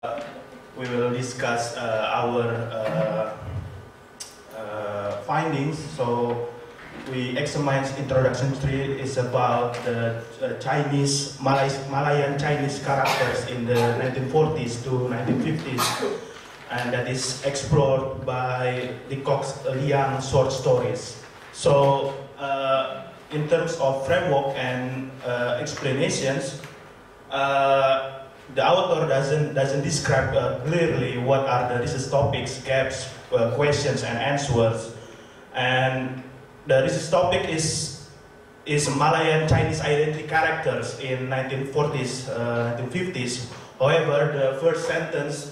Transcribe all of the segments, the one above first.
We will discuss our findings. So we examine introduction 3 is about the Malayan Chinese characters in the 1940s to 1950s, and that is explored by Leacock's Liang short stories. So in terms of framework and explanations, the author doesn't describe clearly what are the research topics, gaps, questions, and answers. And the research topic is Malayan Chinese identity characters in 1940s, 1950s. However, the first sentence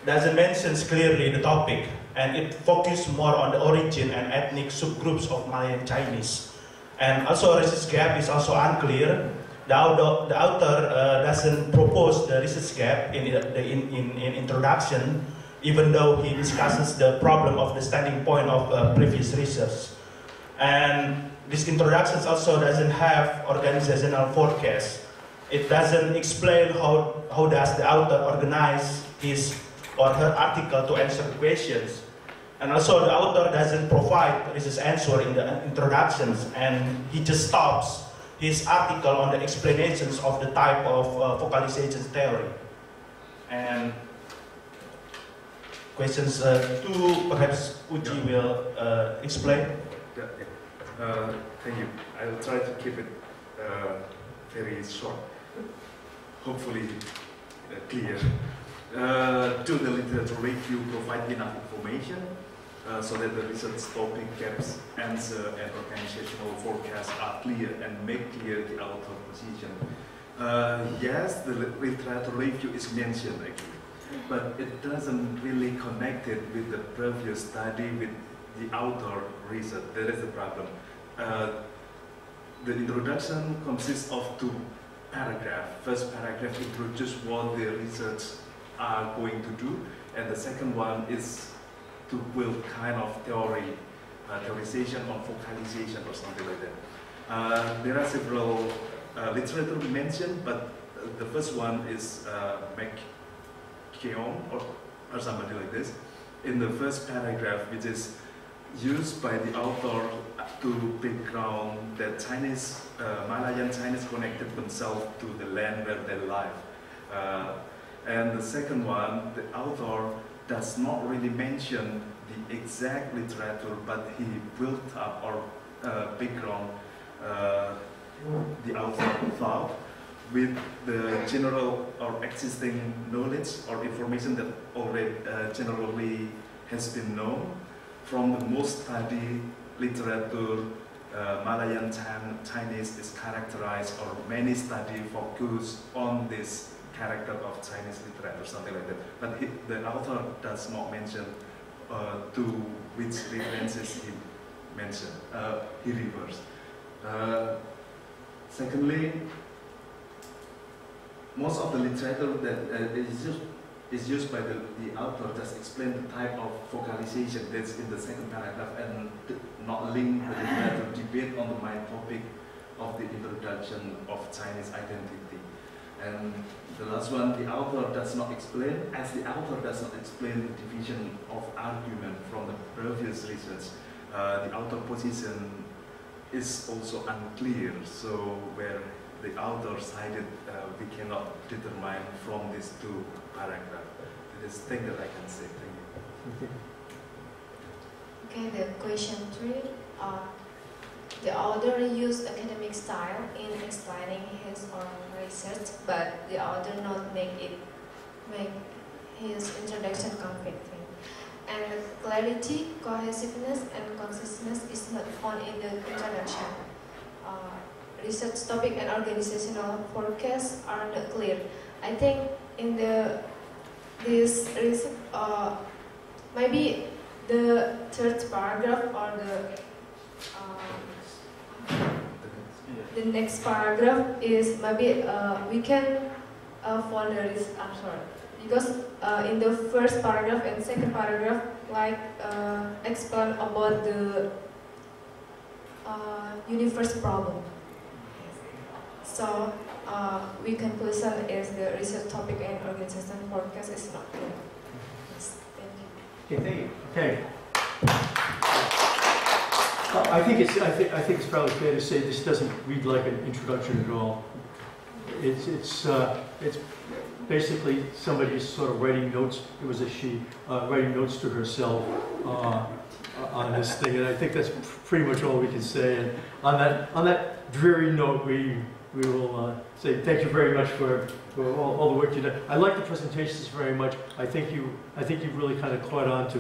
doesn't mention clearly the topic, and it focuses more on the origin and ethnic subgroups of Malayan Chinese. And also, research gap is also unclear. The author doesn't propose the research gap in introduction, even though he discusses the problem of the starting point of previous research. And this introduction also doesn't have organizational forecast. It doesn't explain how does the author organize his or her article to answer questions. And also the author doesn't provide research answer in the introductions, and he just stops his article on the explanations of the type of focalization theory. And questions 2, perhaps Uji will explain. Thank you. I will try to keep it very short, hopefully clear. Do the literature review provide enough information so that the research topic, gaps, answer, and organizational forecast are clear and make clear the author position? Yes, the literature review is mentioned actually, but it doesn't really connect it with the previous study with the author research. That is the problem. The introduction consists of 2 paragraphs. First paragraph introduces what the research are going to do, and the second one is to build kind of theorization on focalization or something like that. There are several literature mentioned, but the first one is McKeown or somebody like this. In the first paragraph, which is used by the author to background that Malayan Chinese connected themselves to the land where they live. And the second one, the author does not really mention the exact literature, but he built up or background the author thought with the general or existing knowledge or information that already generally has been known from the most studied literature. Malayan Chinese is characterized, or many studies focus on this character of Chinese literature, something like that. But the author does not mention to which references he mentioned, he refers. Secondly, most of the literature that is used by the author just explain the type of focalization that's in the second paragraph and not link the literature debate on the main topic of the introduction of Chinese identity. And the last one, the author does not explain, as the author does not explain the division of argument from the previous research. The author position is also unclear, so where the author cited, we cannot determine from these 2 paragraphs. That is the thing that I can say. Thank Okay, you. the question 3. The author used academic style in explaining his own research, but the author not make his introduction conflicting. And the clarity, cohesiveness, and conciseness is not found in the introduction. Research topic and organizational forecasts are not clear. I think in this research, maybe the 3rd paragraph or the next paragraph is maybe we can find the research answer, because in the first paragraph and second paragraph like explain about the universe problem. So we conclusion is the research topic and organization forecast is not clear. Yes, thank you. Okay, thank you. Okay. I think it's probably fair to say this doesn't read like an introduction at all. It's basically somebody sort of writing notes. It was a she writing notes to herself on this thing, and I think that's pretty much all we can say. And on that dreary note, we will say thank you very much for all the work you did. I like the presentations very much. I think you really kind of caught on to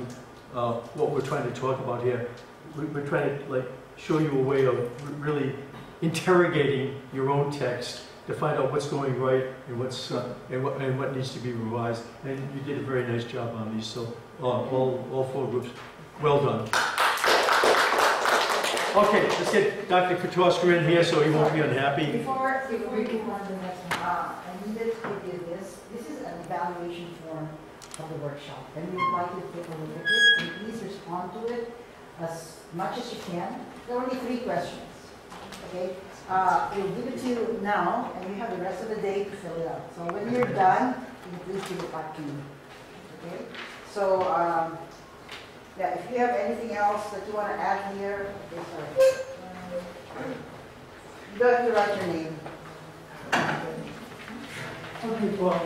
what we're trying to talk about here. We're trying to show you a way of really interrogating your own text to find out what's going right and what needs to be revised. And you did a very nice job on these. So all 4 groups, well done. Okay, let's get Dr. Kotorska in here so he won't be unhappy. Before you move on to the next one, I needed to give you this. This is an evaluation form of the workshop, and we would like you to take a look at it and please respond to it as much as you can. There are only 3 questions. Okay, we'll give it to you now, and you have the rest of the day to fill it out. So when you're done, you please give it back to me. Okay, so yeah, if you have anything else that you want to add here, okay, sorry. You don't have to write your name. Okay, well.